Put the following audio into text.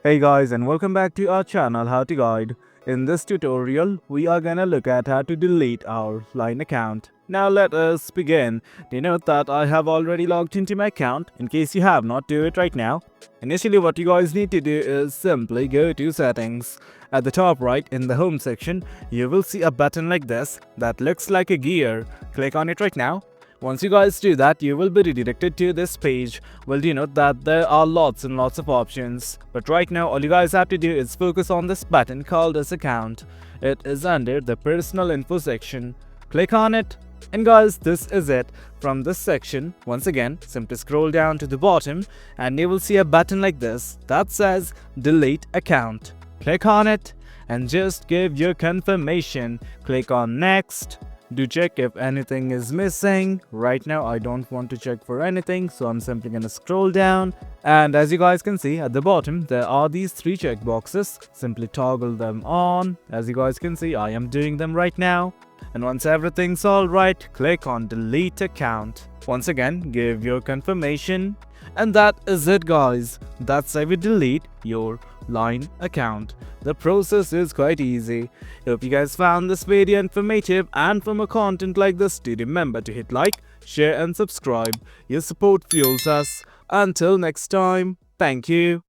Hey guys, and welcome back to our channel How to Guide. In this tutorial, we are gonna look at how to delete our line account. Now let us begin. Note that I have already logged into my account. In case you have not, do it right now. Initially, what you guys need to do is simply go to settings. At the top right in the home section, you will see a button like this that looks like a gear. Click on it right now. Once you guys do that, you will be redirected to this page. Well, do note that there are lots and lots of options. But right now, all you guys have to do is focus on this button called as account. It is under the personal info section. Click on it. And guys, this is it. From this section, once again, simply scroll down to the bottom and you will see a button like this that says delete account. Click on it and just give your confirmation. Click on next. Do check if anything is missing. Right now I don't want to check for anything, so I'm simply gonna scroll down, and as you guys can see at the bottom there are these three check boxes. Simply toggle them on. As you guys can see, I am doing them right now. And once everything's alright, click on delete account. Once again, give your confirmation. And that is it guys. That's how you delete your line account. The process is quite easy. Hope you guys found this video informative, and for more content like this, do remember to hit like, share and subscribe. Your support fuels us. Until next time, thank you.